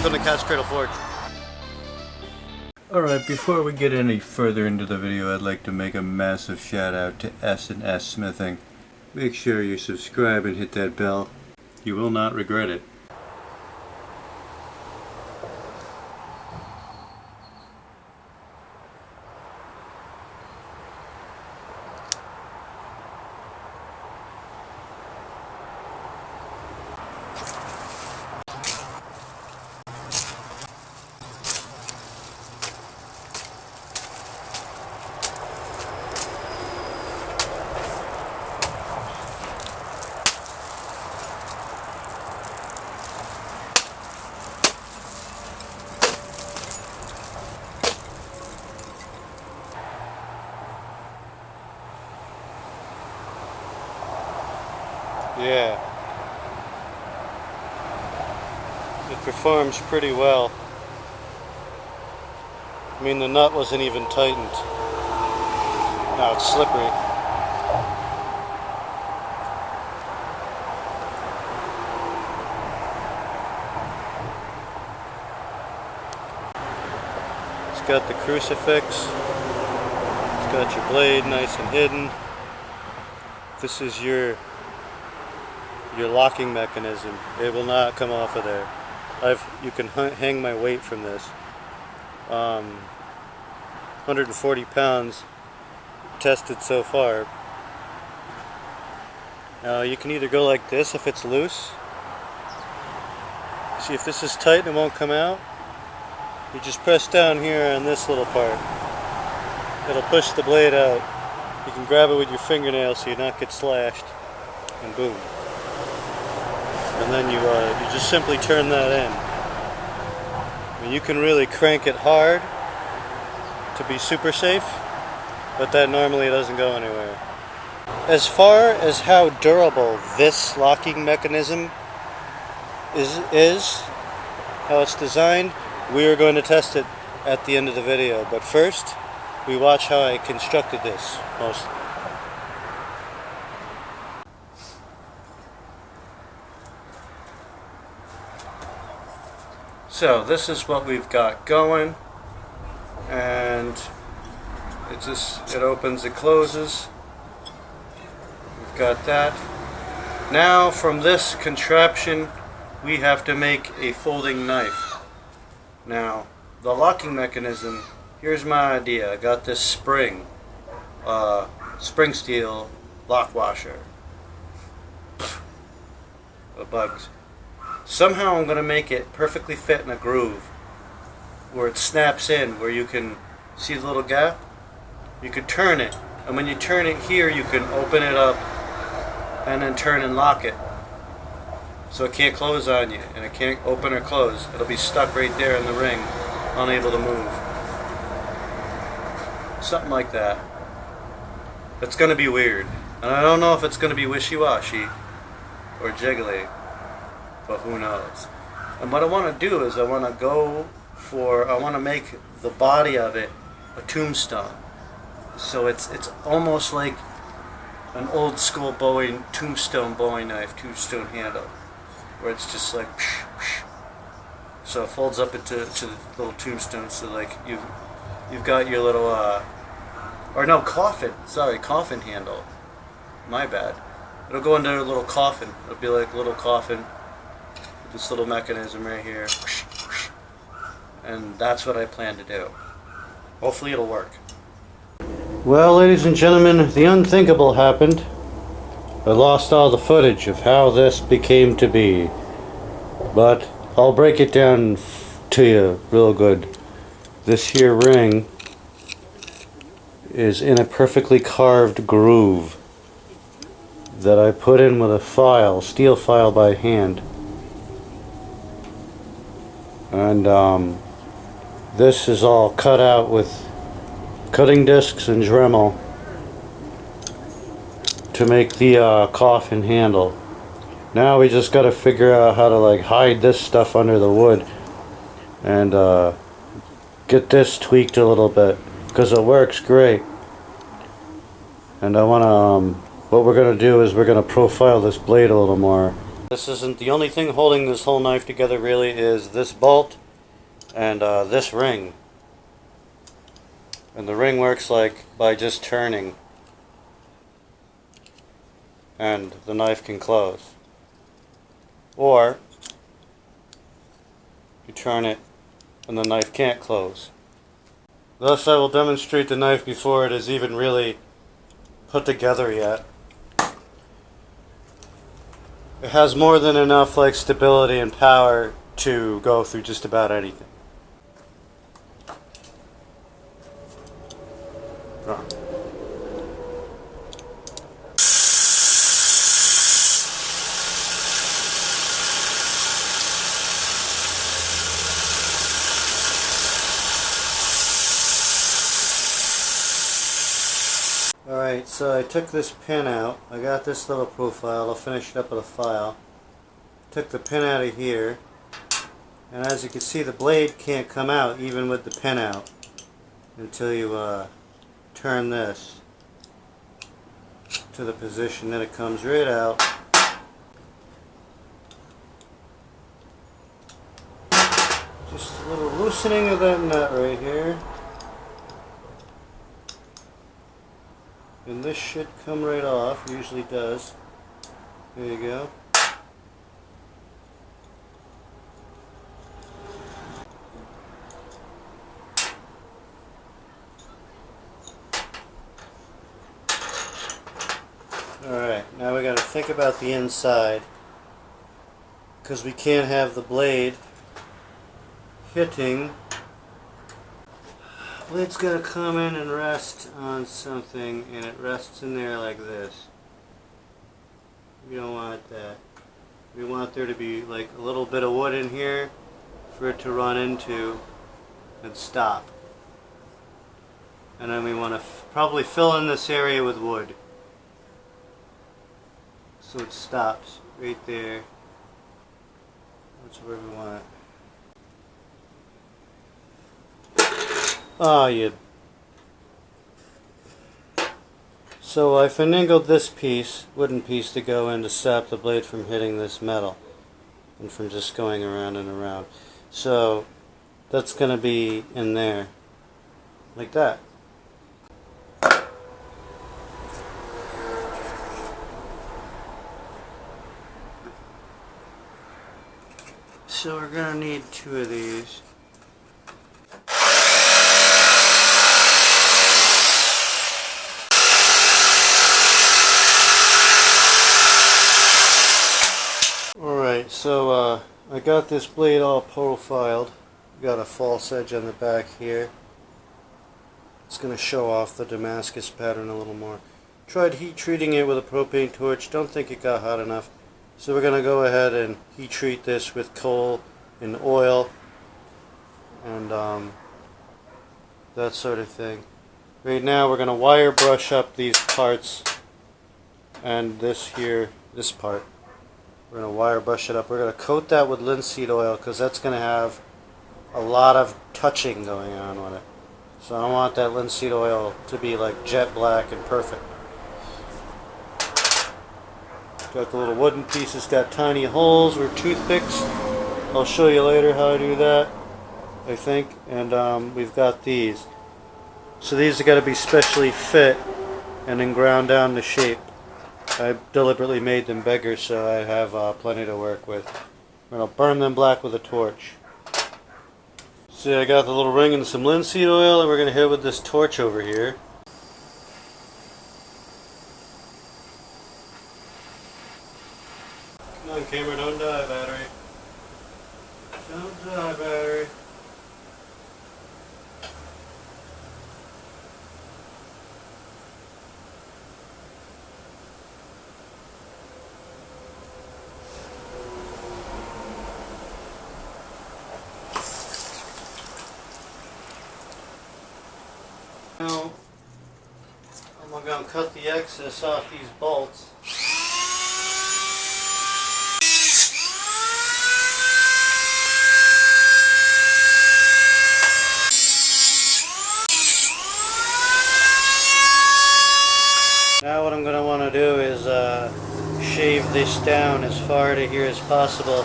welcome to Cat's Cradle Forge. Alright, before we get any further into the video, I'd like to make a massive shout out to S&S Smithing. Make sure you subscribe and hit that bell. You will not regret it. Yeah, it performs pretty well. I mean, the nut wasn't even tightened. Now it's slippery. It's got the crucifix. It's got your blade nice and hidden. This is your locking mechanism. It will not come off of there. You can hang my weight from this. 140 pounds tested so far. Now you can either go like this if it's loose. See, if this is tight and it won't come out, you just press down here on this little part. It'll push the blade out. You can grab it with your fingernail so you not get slashed, and boom. And then you just simply turn that in. I mean, you can really crank it hard to be super safe, but that normally doesn't go anywhere. As far as how durable this locking mechanism is how it's designed, we are going to test it at the end of the video. But first, we watch how I constructed this mostly. So this is what we've got going, and it opens, it closes. We've got that. Now from this contraption we have to make a folding knife. Now the locking mechanism, here's my idea. I got this spring steel lock washer. The bugs. Somehow I'm going to make it perfectly fit in a groove where it snaps in, where you can see the little gap. You can turn it, and when you turn it here you can open it up and then turn and lock it. So it can't close on you, and it can't open or close. It'll be stuck right there in the ring, unable to move. Something like that. It's going to be weird. And I don't know if it's going to be wishy-washy or jiggly. But who knows? And what I want to do is I want to make the body of it a tombstone. So it's almost like an old school tombstone Bowie knife, tombstone handle, where it's just like psh, psh. So it folds up into the little tombstone. So like you've got your little coffin handle. My bad. It'll go into a little coffin. It'll be like a little coffin. This little mechanism right here, and that's what I plan to do. Hopefully it'll work. Well, ladies and gentlemen, the unthinkable happened. I lost all the footage of how this became to be, but I'll break it down to you real good. This here ring is in a perfectly carved groove that I put in with a steel file by hand. And this is all cut out with cutting discs and Dremel to make the coffin handle. Now we just got to figure out how to like hide this stuff under the wood and get this tweaked a little bit, because it works great. And I want to what we're going to do is we're going to profile this blade a little more This isn't the only thing holding this whole knife together, really, is this bolt and this ring. And the ring works like by just turning, and the knife can close. Or you turn it and the knife can't close. Thus I will demonstrate the knife before it is even really put together yet. It has more than enough stability and power to go through just about anything. Alright, so I took this pin out. I got this little profile. I'll finish it up with a file. Took the pin out of here, and as you can see, the blade can't come out even with the pin out until you turn this to the position. Then it comes right out. Just a little loosening of that nut right here. And this should come right off, usually does. There you go. Alright, now we gotta think about the inside, because we can't have the blade hitting. Blade's gotta come in and rest on something, and it rests in there like this. We don't want that. We want there to be like a little bit of wood in here for it to run into and stop. And then we want to probably fill in this area with wood, so it stops right there. That's where we want it. Ah, you. So I finagled this piece, wooden piece, to go in to stop the blade from hitting this metal and from just going around and around. So that's going to be in there, like that. So we're going to need 2 of these. Alright, so I got this blade all profiled. Got a false edge on the back here. It's going to show off the Damascus pattern a little more. Tried heat treating it with a propane torch. Don't think it got hot enough. So we're going to go ahead and heat treat this with coal and oil and that sort of thing. Right now we're going to wire brush up these parts and this here, this part. We're going to wire brush it up. We're going to coat that with linseed oil because that's going to have a lot of touching going on with it. So I want that linseed oil to be like jet black and perfect. Got the little wooden pieces, got tiny holes or toothpicks. I'll show you later how I do that, I think. And we've got these. So these have got to be specially fit and then ground down to shape. I deliberately made them bigger so I have plenty to work with. I'm going to burn them black with a torch. See, I got the little ring and some linseed oil, and we're going to hit it with this torch over here. Come on, camera, don't die, battery. Don't die, battery. Now, I'm going to cut the excess off these bolts. Now what I'm going to want to do is shave this down as far to here as possible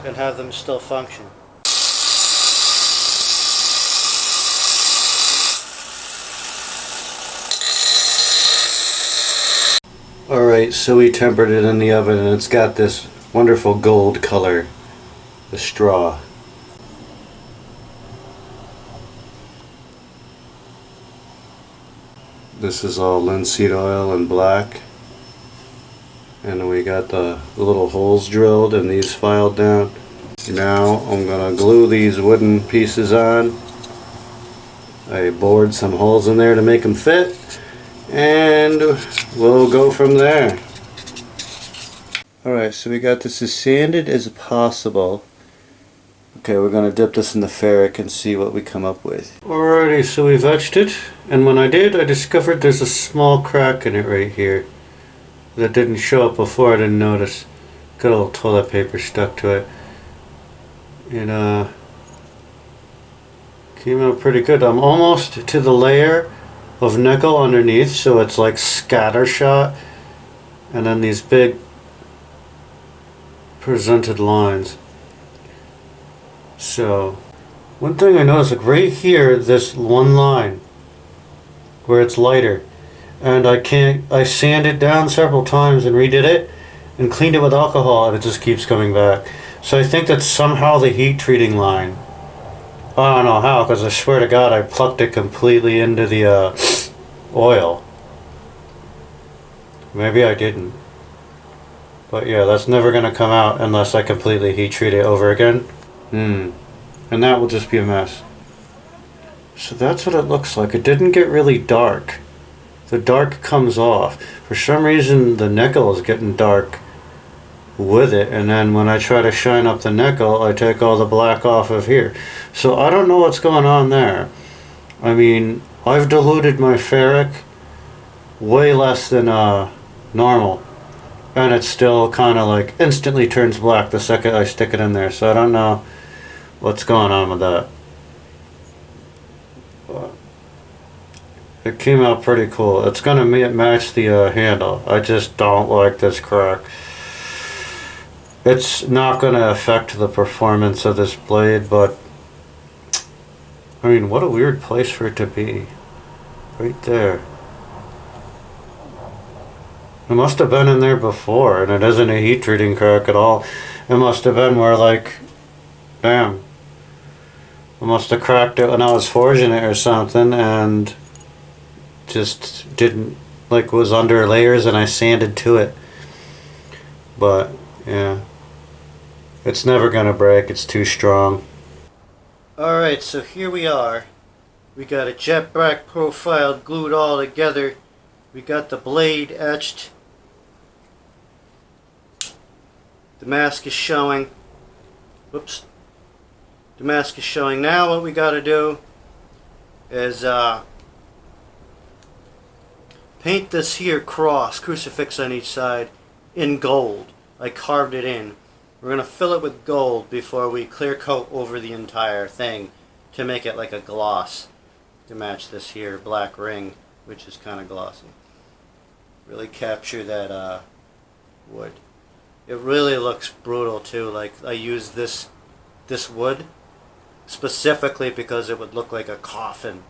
and have them still function. Alright, so we tempered it in the oven and it's got this wonderful gold color, the straw. This is all linseed oil and black. And we got the little holes drilled and these filed down. Now I'm going to glue these wooden pieces on. I bored some holes in there to make them fit. And we'll go from there. Alright, so we got this as sanded as possible. Okay, we're going to dip this in the ferric and see what we come up with. Alrighty, so we've etched it. And when I did, I discovered there's a small crack in it right here. That didn't show up before, I didn't notice. Got a little toilet paper stuck to it. And came out pretty good. I'm almost to the layer of nickel underneath, so it's like scatter shot. And then these big presented lines. So, one thing I noticed, like right here, this one line where it's lighter. And I sanded down several times and redid it and cleaned it with alcohol and it just keeps coming back. So I think that's somehow the heat treating line. I don't know how, because I swear to God I plucked it completely into the oil. Maybe I didn't. But yeah, that's never going to come out unless I completely heat treat it over again. And that will just be a mess. So that's what it looks like. It didn't get really dark. The dark comes off. For some reason the nickel is getting dark with it, and then when I try to shine up the nickel I take all the black off of here. So I don't know what's going on there. I mean, I've diluted my ferric way less than normal, and it still kind of like instantly turns black the second I stick it in there. So I don't know what's going on with that. It came out pretty cool. It's going to match the handle. I just don't like this crack. It's not going to affect the performance of this blade, but I mean, what a weird place for it to be. Right there. It must have been in there before, and it isn't a heat treating crack at all. It must have been where, like, damn. I must have cracked it when I was forging it or something, and just didn't, like, was under layers and I sanded to it. But yeah, it's never gonna break, it's too strong. Alright, so here we are. We got a jet black profile glued all together. We got the blade etched. Damascus showing. Whoops. Damascus showing. Now what we gotta do is paint this here cross, crucifix on each side, in gold. I carved it in. We're going to fill it with gold before we clear coat over the entire thing to make it like a gloss to match this here black ring, which is kind of glossy. Really capture that wood. It really looks brutal too. Like, I used this wood specifically because it would look like a coffin.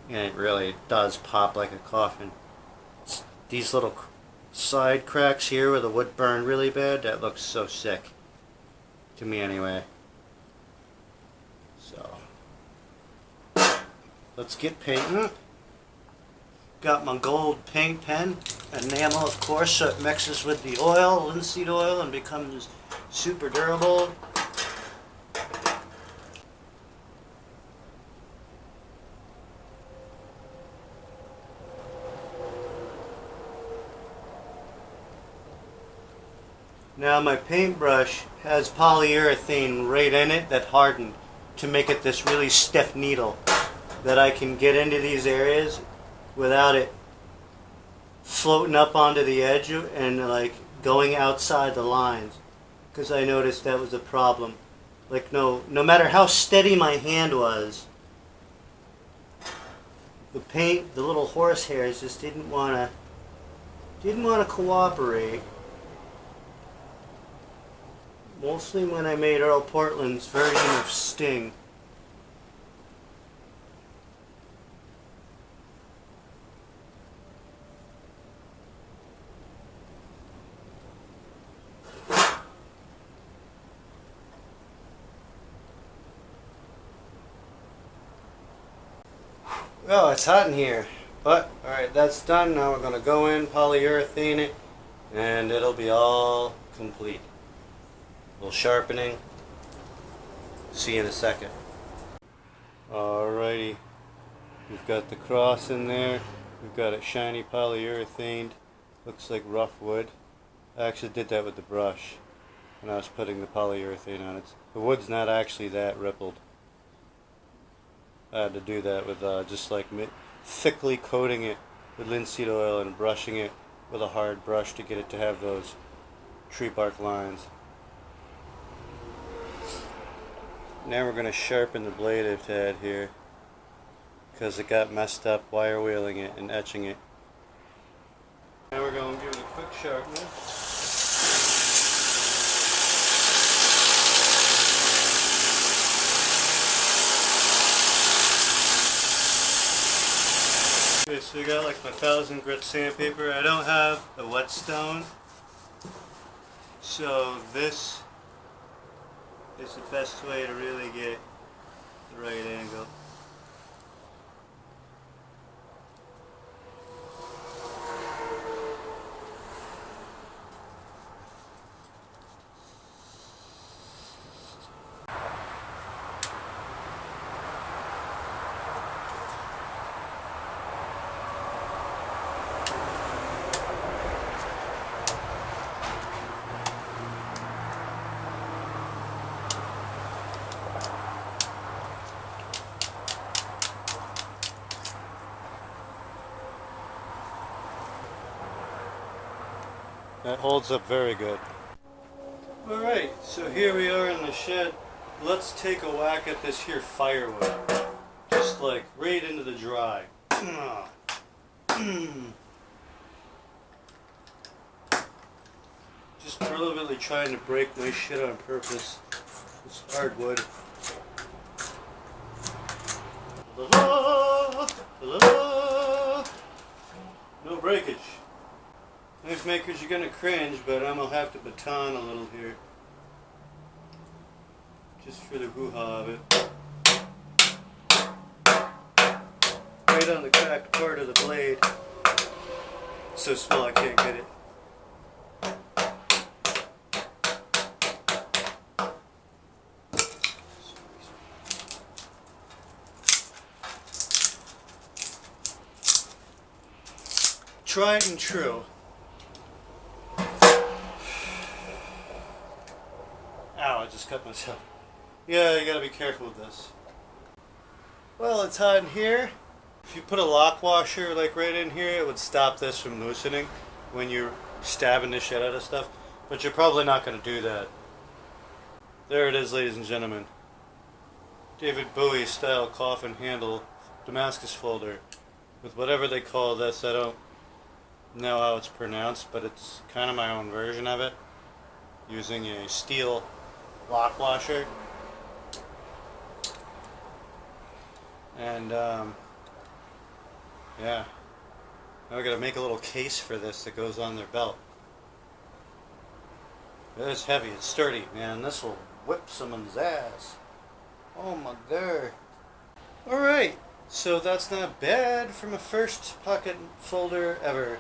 And it really does pop like a coffin. It's these little side cracks here where the wood burned really bad, that looks so sick. To me anyway. So, let's get painting. Got my gold paint pen, enamel of course, so it mixes with the oil, linseed oil, and becomes super durable. Now my paintbrush has polyurethane right in it that hardened to make it this really stiff needle that I can get into these areas without it floating up onto the edge and like going outside the lines, because I noticed that was a problem. Like no matter how steady my hand was, the paint, the little horse hairs just didn't want to cooperate. Mostly when I made Earl Portland's version of Sting. Oh, it's hot in here. But, alright, that's done. Now we're going to go in, polyurethane it, and it'll be all complete. A little sharpening. See you in a second. Alrighty. We've got the cross in there. We've got it shiny polyurethaned. Looks like rough wood. I actually did that with the brush when I was putting the polyurethane on it. The wood's not actually that rippled. I had to do that with just like thickly coating it with linseed oil and brushing it with a hard brush to get it to have those tree bark lines. Now we're going to sharpen the blade I've had here because it got messed up wire wheeling it and etching it. Now we're going to give it a quick sharpening. Okay, so you got like my 1000 grit sandpaper. I don't have a whetstone, so this is the best way to really get the right angle. That holds up very good. Alright, so here we are in the shed. Let's take a whack at this here firewood. Just like right into the dry. Just deliberately trying to break my shit on purpose. It's hardwood. No breakage. Knife makers, you're gonna cringe, but I'm gonna have to baton a little here. Just for the hoo-ha of it. Right on the cracked part of the blade. It's so small I can't get it. Tried and true. Ow, I just cut myself. Yeah, you gotta be careful with this. Well, it's hot in here. If you put a lock washer like right in here, it would stop this from loosening when you're stabbing the shit out of stuff. But you're probably not gonna do that. There it is, ladies and gentlemen. David Bowie style coffin handle Damascus folder with whatever they call this. I don't know how it's pronounced, but it's kind of my own version of it, using a steel lock washer. And yeah, now I gotta make a little case for this that goes on their belt. It's heavy, it's sturdy, man. This will whip someone's ass. Oh my god. Alright, so that's not bad for my first pocket folder ever.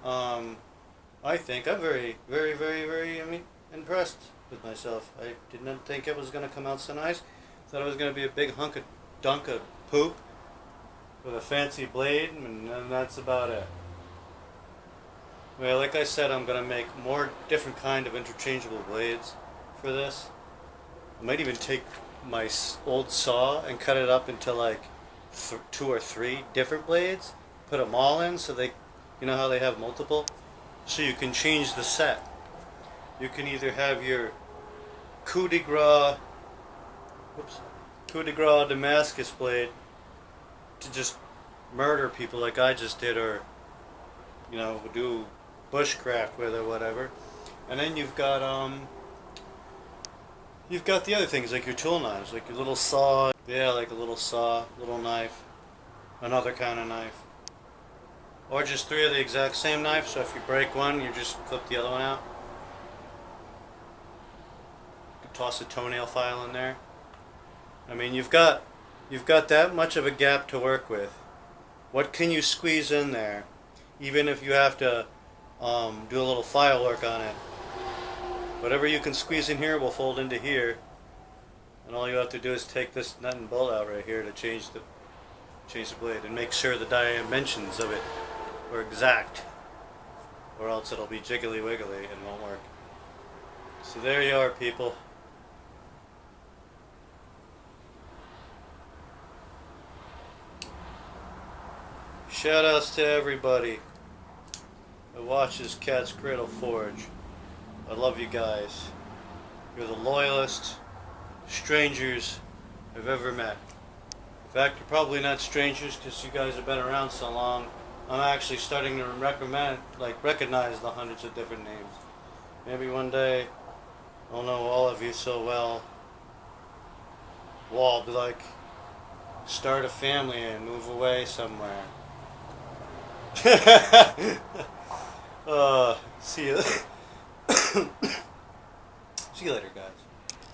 I think I'm very impressed with myself. I did not think it was going to come out so nice. Thought it was going to be a big dunk of poop with a fancy blade, and that's about it. Well, like I said, I'm going to make more different kind of interchangeable blades for this. I might even take my old saw and cut it up into like 2 or 3 different blades, put them all in so they, you know how they have multiple? So you can change the set. You can either have your coup de grace Damascus blade to just murder people like I just did, or you know, do bushcraft with or whatever. And then you've got You've got the other things like your tool knives, like your little saw. Yeah, like a little saw, little knife, another kind of knife. Or just three of the exact same knife, so if you break one, you just flip the other one out. You can toss a toenail file in there. I mean, you've got that much of a gap to work with. What can you squeeze in there? Even if you have to do a little file work on it. Whatever you can squeeze in here will fold into here. And all you have to do is take this nut and bolt out right here to change the blade and make sure the dimensions of it are exact, or else it'll be jiggly wiggly and won't work. So there you are, people. Shout outs to everybody that watches Cat's Cradle Forge. I love you guys. You're the loyalest strangers I've ever met. In fact, you're probably not strangers because you guys have been around so long. I'm actually starting to recognize the hundreds of different names. Maybe one day I'll know all of you so well. We'll all be like, start a family and move away somewhere. See you. See you later, guys.